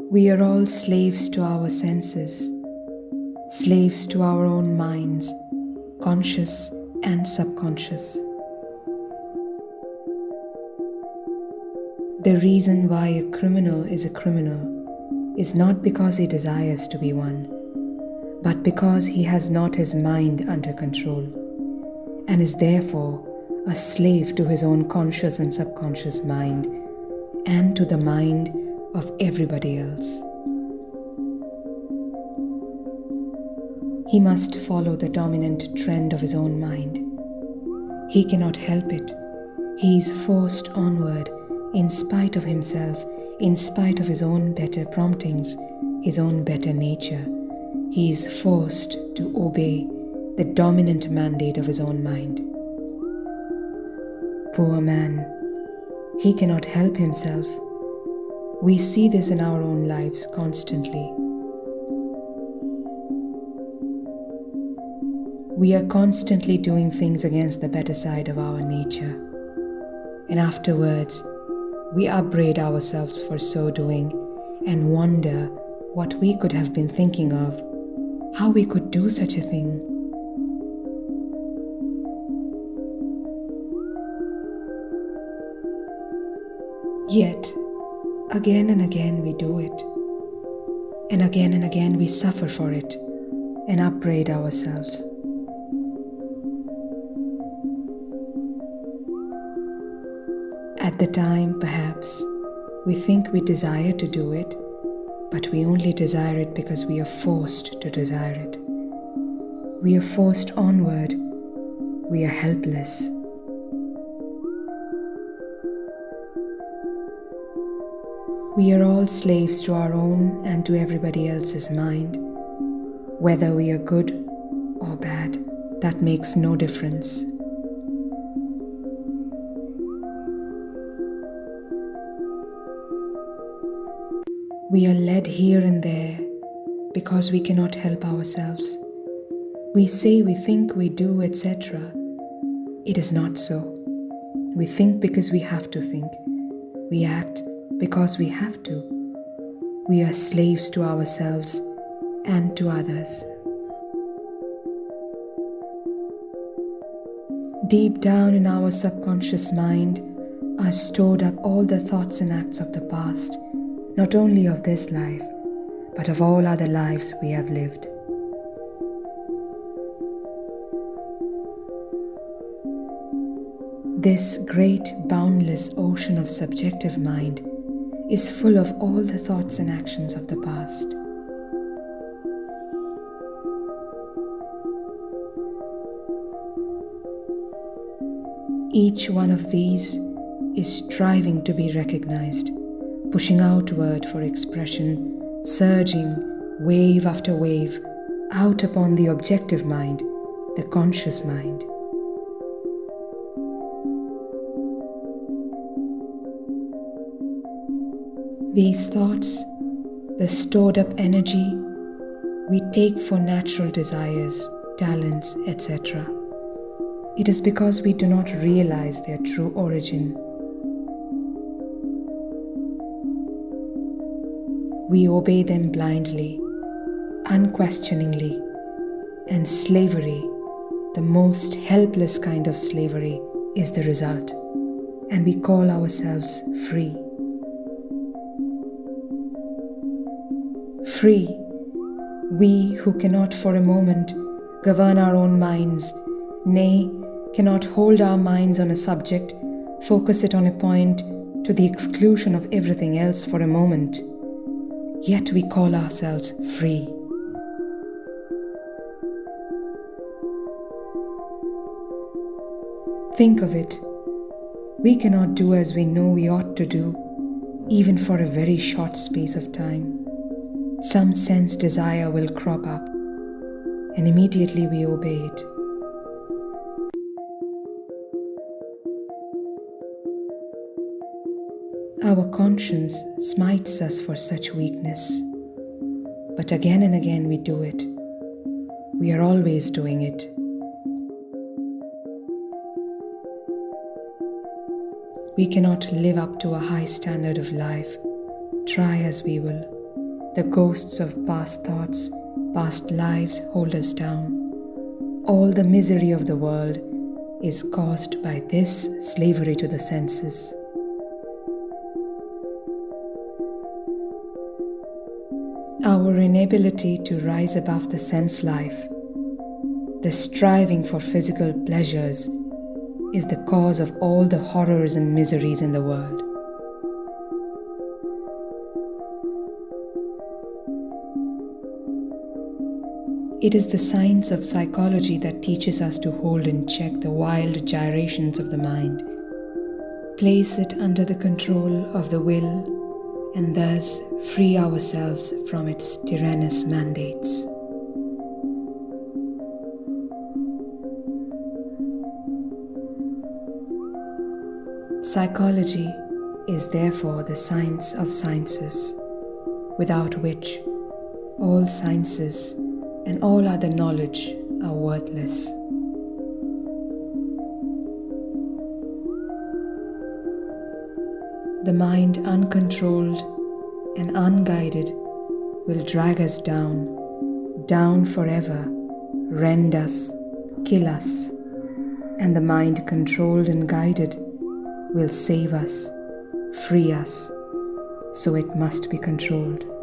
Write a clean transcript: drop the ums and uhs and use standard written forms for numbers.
We are all slaves to our senses, slaves to our own minds, conscious and subconscious. The reason why a criminal is not because he desires to be one, but because he has not his mind under control and is therefore a slave to his own conscious and subconscious mind and to the mind of everybody else. He must follow the dominant trend of his own mind. He cannot help it. He is forced onward in spite of himself, in spite of his own better promptings, his own better nature. He is forced to obey the dominant mandate of his own mind. Poor man, he cannot help himself. We see this in our own lives constantly. We are constantly doing things against the better side of our nature, and afterwards, we upbraid ourselves for so doing and wonder what we could have been thinking of, how we could do such a thing. Yet, again and again we do it, and again we suffer for it and upbraid ourselves. At the time, perhaps, we think we desire to do it, but we only desire it because we are forced to desire it. We are forced onward. We are helpless. We are all slaves to our own and to everybody else's mind. Whether we are good or bad, that makes no difference. We are led here and there because we cannot help ourselves. We say we think we do, etc. It is not so. We think because we have to think. We act because we have to. We are slaves to ourselves and to others. Deep down in our subconscious mind are stored up all the thoughts and acts of the past, not only of this life, but of all other lives we have lived. This great boundless ocean of subjective mind is full of all the thoughts and actions of the past. Each one of these is striving to be recognized, pushing outward for expression, surging wave after wave out upon the objective mind, the conscious mind. These thoughts, the stored up energy, we take for natural desires, talents, etc. It is because we do not realize their true origin. We obey them blindly, unquestioningly, and slavery, the most helpless kind of slavery, is the result, and we call ourselves free. Free, we who cannot for a moment govern our own minds, nay, cannot hold our minds on a subject, focus it on a point to the exclusion of everything else for a moment. Yet we call ourselves free. Think of it. We cannot do as we know we ought to do, even for a very short space of time. Some sense desire will crop up, and immediately we obey it. Our conscience smites us for such weakness, but again and again we do it. We are always doing it. We cannot live up to a high standard of life, try as we will. The ghosts of past thoughts, past lives hold us down. All the misery of the world is caused by this slavery to the senses. Our inability to rise above the sense life, the striving for physical pleasures, is the cause of all the horrors and miseries in the world. It is the science of psychology that teaches us to hold in check the wild gyrations of the mind, place it under the control of the will, and thus free ourselves from its tyrannous mandates. Psychology is therefore the science of sciences, without which all sciences and all other knowledge are worthless. The mind uncontrolled and unguided will drag us down, down forever, rend us, kill us, and the mind controlled and guided will save us, free us, so it must be controlled.